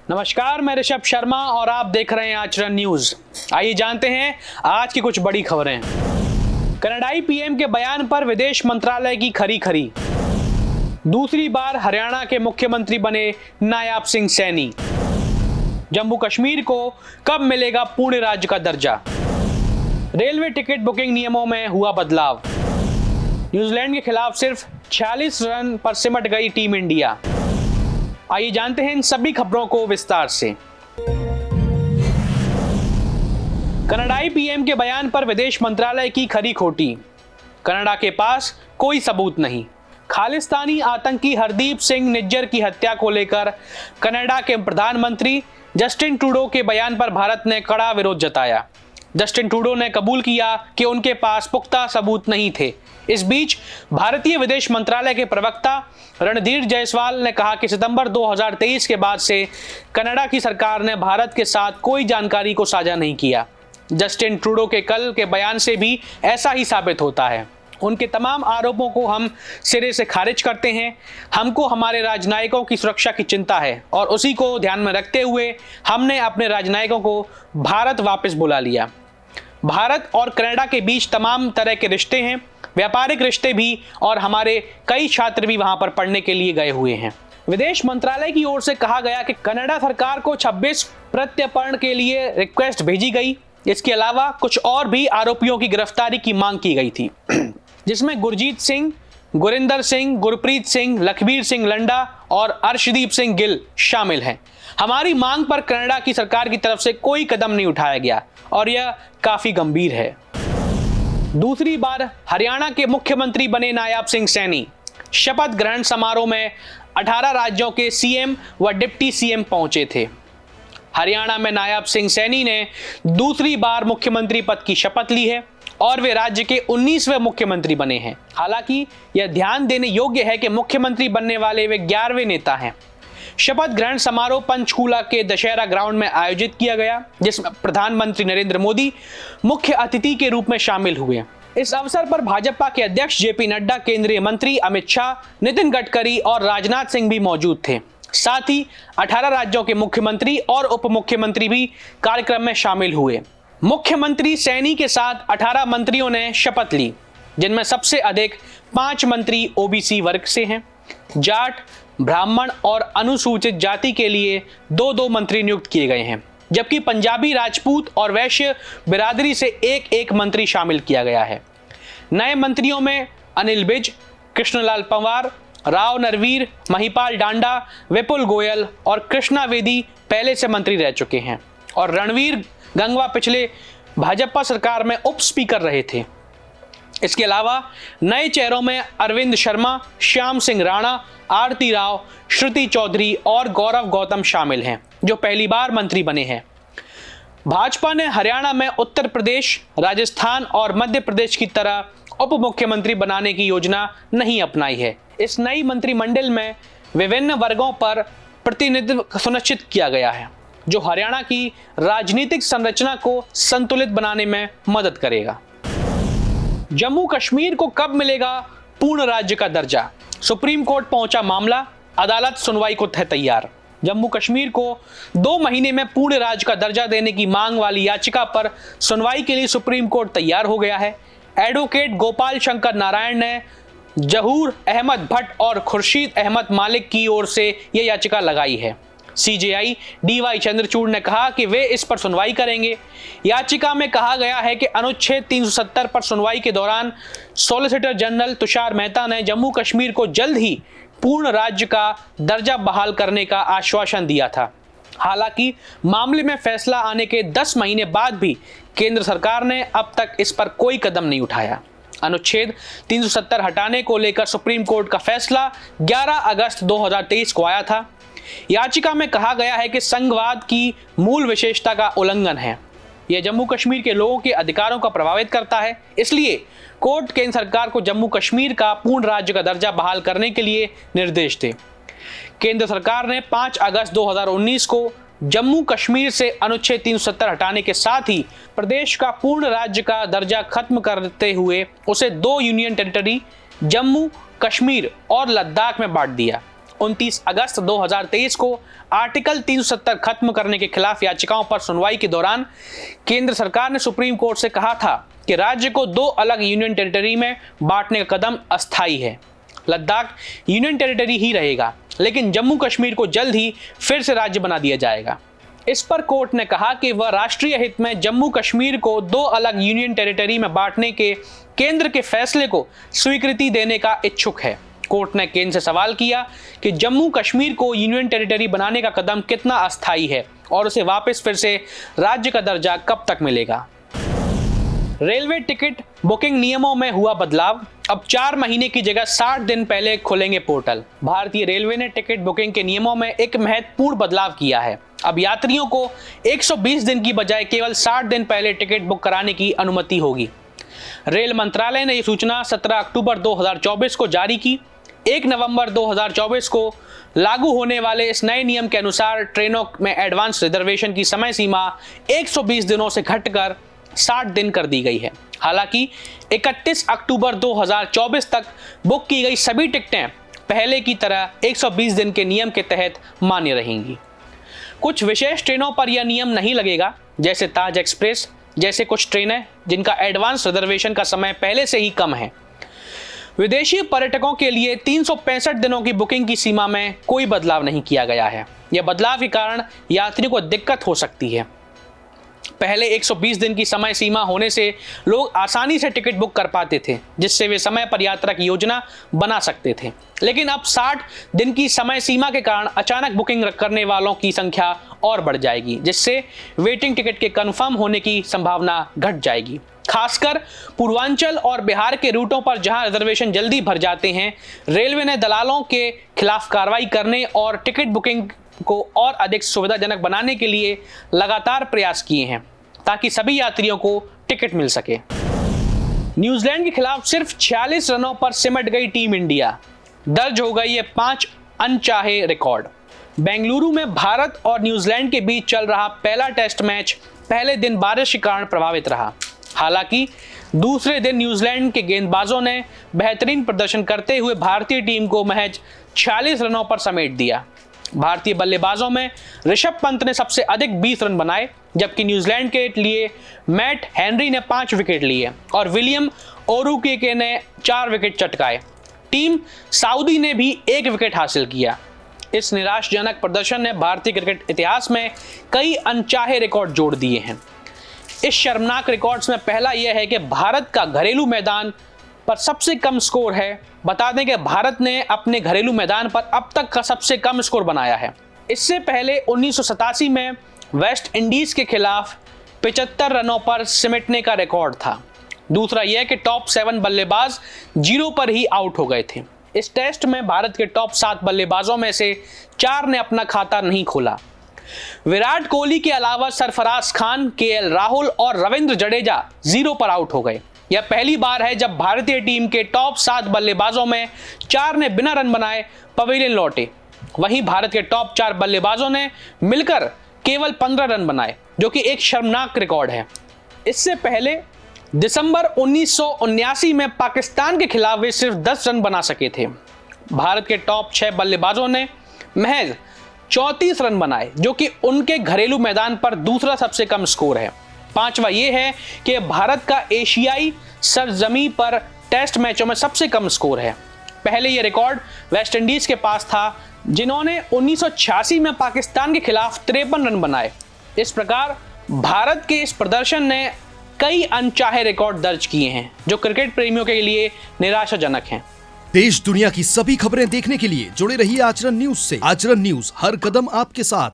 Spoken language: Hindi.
नमस्कार, मैं ऋषभ शर्मा और आप देख रहे हैं आचरण न्यूज। आइए जानते हैं आज की कुछ बड़ी खबरें। कनाडाई पीएम के बयान पर विदेश मंत्रालय की खरी। दूसरी बार हरियाणा के मुख्यमंत्री बने नायब सिंह सैनी। जम्मू कश्मीर को कब मिलेगा पूर्ण राज्य का दर्जा। रेलवे टिकट बुकिंग नियमों में हुआ बदलाव। न्यूजीलैंड के खिलाफ सिर्फ 46 रन पर सिमट गई टीम इंडिया। आइए जानते हैं इन सभी खबरों को विस्तार से। कनाडाई पीएम के बयान पर विदेश मंत्रालय की खरी खोटी। कनाडा के पास कोई सबूत नहीं। खालिस्तानी आतंकी हरदीप सिंह निज्जर की हत्या को लेकर कनाडा के प्रधानमंत्री जस्टिन ट्रूडो के बयान पर भारत ने कड़ा विरोध जताया। जस्टिन ट्रूडो ने कबूल किया कि उनके पास पुख्ता सबूत नहीं थे। इस बीच भारतीय विदेश मंत्रालय के प्रवक्ता रणधीर जायसवाल ने कहा कि सितंबर 2023 के बाद से कनाडा की सरकार ने भारत के साथ कोई जानकारी को साझा नहीं किया। जस्टिन ट्रूडो के कल के बयान से भी ऐसा ही साबित होता है। उनके तमाम आरोपों को हम सिरे से खारिज करते हैं। हमको हमारे राजनयिकों की सुरक्षा की चिंता है और उसी को ध्यान में रखते हुए हमने अपने राजनयिकों को भारत वापस बुला लिया। भारत और कनाडा के बीच तमाम तरह के रिश्ते हैं, व्यापारिक रिश्ते भी, और हमारे कई छात्र भी वहां पर पढ़ने के लिए गए हुए हैं। विदेश मंत्रालय की ओर से कहा गया कि कनाडा सरकार को 26 प्रत्यर्पण के लिए रिक्वेस्ट भेजी गई। इसके अलावा कुछ और भी आरोपियों की गिरफ्तारी की मांग की गई थी, जिसमें गुरजीत सिंह, गुरिंदर सिंह, गुरप्रीत सिंह, लखबीर सिंह लंडा और अर्शदीप सिंह गिल शामिल हैं। हमारी मांग पर कनाडा की सरकार की तरफ से कोई कदम नहीं उठाया गया और यह काफी गंभीर है। दूसरी बार हरियाणा के मुख्यमंत्री बने नायब सिंह सैनी। शपथ ग्रहण समारोह में 18 राज्यों के सीएम व डिप्टी सीएम पहुंचे थे। हरियाणा में नायब सिंह सैनी ने दूसरी बार मुख्यमंत्री पद की शपथ ली है और वे राज्य के 19वें मुख्यमंत्री बने हैं। हालांकि यह ध्यान देने योग्य है कि मुख्यमंत्री बनने वाले वे 11वें नेता हैं। शपथ ग्रहण समारोह पंचकूला के दशहरा ग्राउंड में आयोजित किया गया, जिसमें प्रधानमंत्री नरेंद्र मोदी मुख्य अतिथि के रूप में शामिल हुए। इस अवसर पर भाजपा के अध्यक्ष जेपी नड्डा, केंद्रीय मंत्री अमित शाह, नितिन गडकरी और राजनाथ सिंह भी मौजूद थे। साथ ही 18 राज्यों के मुख्यमंत्री और उप मुख्यमंत्री भी कार्यक्रम में शामिल हुए। मुख्यमंत्री सैनी के साथ 18 मंत्रियों ने शपथ ली, जिनमें सबसे अधिक 5 मंत्री ओबीसी वर्ग से हैं। जाट, ब्राह्मण और अनुसूचित जाति के लिए 2-2 मंत्री नियुक्त किए गए हैं, जबकि पंजाबी, राजपूत और वैश्य बिरादरी से 1-1 मंत्री शामिल किया गया है। नए मंत्रियों में अनिल विज, कृष्णलाल पंवार, राव नरवीर, महिपाल डांडा, विपुल गोयल और कृष्णा वेदी पहले से मंत्री रह चुके हैं और रणवीर गंगवा पिछले भाजपा सरकार में उप स्पीकर रहे थे। इसके अलावा नए चेहरों में अरविंद शर्मा, श्याम सिंह राणा, आरती राव, श्रुति चौधरी और गौरव गौतम शामिल हैं, जो पहली बार मंत्री बने हैं। भाजपा ने हरियाणा में उत्तर प्रदेश, राजस्थान और मध्य प्रदेश की तरह उप मुख्यमंत्री बनाने की योजना नहीं अपनाई है। इस नई मंत्रिमंडल में विभिन्न वर्गों पर प्रतिनिधित्व सुनिश्चित किया गया है, जो हरियाणा की राजनीतिक संरचना को संतुलित बनाने में मदद करेगा। जम्मू कश्मीर को कब मिलेगा पूर्ण राज्य का दर्जा। सुप्रीम कोर्ट पहुंचा मामला, अदालत सुनवाई को है तैयार। जम्मू कश्मीर को 2 महीने में पूर्ण राज्य का दर्जा देने की मांग वाली याचिका पर सुनवाई के लिए सुप्रीम कोर्ट तैयार हो गया है। एडवोकेट गोपाल शंकर नारायण ने जहूर अहमद भट्ट और खुर्शीद अहमद मालिक की ओर से यह याचिका लगाई है। सीजेआई डीवाई चंद्रचूड़ ने कहा कि वे इस पर सुनवाई करेंगे। याचिका में कहा गया है कि अनुच्छेद 370 पर सुनवाई के दौरान सॉलिसिटर जनरल तुषार मेहता ने जम्मू कश्मीर को जल्द ही पूर्ण राज्य का दर्जा बहाल करने का आश्वासन दिया था। हालांकि मामले में फैसला आने के 10 महीने बाद भी केंद्र सरकार ने अब तक इस पर कोई कदम नहीं उठाया। अनुच्छेद 370 हटाने को लेकर सुप्रीम कोर्ट का फैसला 11 अगस्त 2023 को आया था। याचिका में कहा गया है कि संघवाद की मूल विशेषता का उल्लंघन है। यह जम्मू कश्मीर के लोगों के अधिकारों को प्रभावित करता है। इसलिए कोर्ट केंद्र सरकार को जम्मू कश्मीर का पूर्ण राज्य का दर्जा बहाल करने के लिए निर्देश दे। केंद्र सरकार ने 5 अगस्त 2019 को जम्मू कश्मीर से अनुच्छेद 370 हटाने के साथ ही प्रदेश का पूर्ण राज्य का दर्जा खत्म करते हुए उसे 2 यूनियन टेरिटरी जम्मू, कश्मीर और लद्दाख में बांट दिया 29 अगस्त 2023 को आर्टिकल 370 खत्म करने के खिलाफ याचिकाओं पर सुनवाई के दौरान केंद्र सरकार ने सुप्रीम कोर्ट से कहा था कि राज्य को 2 अलग यूनियन टेरिटरी में बांटने का कदम अस्थायी है। लद्दाख यूनियन टेरिटरी ही रहेगा, लेकिन जम्मू कश्मीर को जल्द ही फिर से राज्य बना दिया जाएगा। इस पर कोर्ट ने कहा कि वह राष्ट्रीय हित में जम्मू कश्मीर को 2 अलग यूनियन टेरिटरी में बांटने के केंद्र के फैसले को स्वीकृति देने का इच्छुक है। कोर्ट ने केंद्र से सवाल किया कि जम्मू कश्मीर को यूनियन टेरिटरी बनाने का कदम कितना अस्थायी है और उसे वापस फिर से राज्य का दर्जा कब तक मिलेगा। रेलवे टिकट बुकिंग नियमों में हुआ बदलाव। अब 4 महीने की जगह 60 दिन पहले खुलेंगे पोर्टल। भारतीय रेलवे ने टिकट बुकिंग के नियमों में एक महत्वपूर्ण बदलाव किया है। अब यात्रियों को 120 दिन की बजाय केवल 60 दिन पहले टिकट बुक कराने की अनुमति होगी। रेल मंत्रालय ने यह सूचना 17 अक्टूबर 2024 को जारी की। 1 नवंबर 2024 को लागू होने वाले इस नए नियम के अनुसार ट्रेनों में एडवांस रिजर्वेशन की समय सीमा 120 दिनों से घटकर 60 दिन कर दी गई है। हालांकि 31 अक्टूबर 2024 तक बुक की गई सभी टिकटें पहले की तरह 120 दिन के नियम के तहत मान्य रहेंगी। कुछ विशेष ट्रेनों पर यह नियम नहीं लगेगा, जैसे ताज एक्सप्रेस जैसे कुछ ट्रेनें जिनका एडवांस रिजर्वेशन का समय पहले से ही कम है। विदेशी पर्यटकों के लिए 365 दिनों की बुकिंग की सीमा में कोई बदलाव नहीं किया गया है। यह बदलाव के कारण यात्रियों को दिक्कत हो सकती है। पहले 120 दिन की समय सीमा होने से लोग आसानी से टिकट बुक कर पाते थे, जिससे वे समय पर यात्रा की योजना बना सकते थे। लेकिन अब 60 दिन की समय सीमा के कारण अचानक बुकिंग करने वालों की संख्या और बढ़ जाएगी, जिससे वेटिंग टिकट के कंफर्म होने की संभावना घट जाएगी। खासकर पूर्वांचल और बिहार के रूटों पर जहां रिजर्वेशन जल्दी भर जाते हैं, रेलवे ने दलालों के खिलाफ कार्रवाई करने और टिकट बुकिंग को और अधिक सुविधाजनक बनाने के लिए लगातार प्रयास किए हैं, ताकि सभी यात्रियों को टिकट मिल सके। न्यूजीलैंड के खिलाफ सिर्फ 46 रनों पर सिमट गई टीम इंडिया। दर्ज हो गई ये 5 अनचाहे रिकॉर्ड। बेंगलुरु में भारत और न्यूजीलैंड के बीच चल रहा पहला टेस्ट मैच पहले दिन बारिश के कारण प्रभावित रहा। हालांकि दूसरे दिन न्यूजीलैंड के गेंदबाजों ने बेहतरीन प्रदर्शन करते हुए भारतीय टीम को महज 46 रनों पर समेट दिया। भारतीय बल्लेबाजों में ऋषभ पंत ने सबसे अधिक 20 रन बनाए, जबकि न्यूजीलैंड के लिए मैट हेनरी ने 5 विकेट लिए और विलियम ओरुके ने 4 विकेट चटकाए। टीम सऊदी ने भी 1 विकेट हासिल किया। इस निराशाजनक प्रदर्शन ने भारतीय क्रिकेट इतिहास में कई अनचाहे रिकॉर्ड जोड़ दिए हैं। इस शर्मनाक रिकॉर्ड्स में पहला यह है कि भारत का घरेलू मैदान पर सबसे कम स्कोर है। बता दें कि भारत ने अपने घरेलू मैदान पर अब तक का सबसे कम स्कोर बनाया है। इससे पहले 1987 में वेस्ट इंडीज के खिलाफ 75 रनों पर सिमटने का रिकॉर्ड था। दूसरा यह कि टॉप 7 बल्लेबाज 0 पर ही आउट हो गए थे। इस टेस्ट में भारत के टॉप 7 बल्लेबाजों में से 4 ने अपना खाता नहीं खोला। विराट कोहली के अलावा सरफराज खान, केएल राहुल और रविंद्र जडेजा 0 पर आउट हो गए। यह पहली बार है जब भारतीय टीम के टॉप 7 बल्लेबाजों में 4 ने बिना रन बनाए पवेलियन लौटे। वहीं भारत के टॉप 4 बल्लेबाजों ने मिलकर केवल 15 रन बनाए, जो कि एक शर्मनाक रिकॉर्ड है। इससे पहले दिसंबर 1979 में पाकिस्तान के खिलाफ वे सिर्फ 10 रन बना सके थे। भारत के टॉप 6 बल्लेबाजों ने महज 34 रन बनाए, जो कि उनके घरेलू मैदान पर दूसरा सबसे कम स्कोर है। पांचवा यह है कि भारत का एशियाई सरजमी पर टेस्ट मैचों में सबसे कम स्कोर है। पहले यह रिकॉर्ड वेस्ट इंडीज के पास था, जिन्होंने 1986 में पाकिस्तान के खिलाफ 53 रन बनाए। इस प्रकार भारत के इस प्रदर्शन ने कई अनचाहे रिकॉर्ड दर्ज किए हैं, जो क्रिकेट प्रेमियों के लिए निराशाजनक हैं। देश दुनिया की सभी खबरें देखने के लिए जुड़े रहिए आचरण न्यूज से। आचरण न्यूज, हर कदम आपके साथ।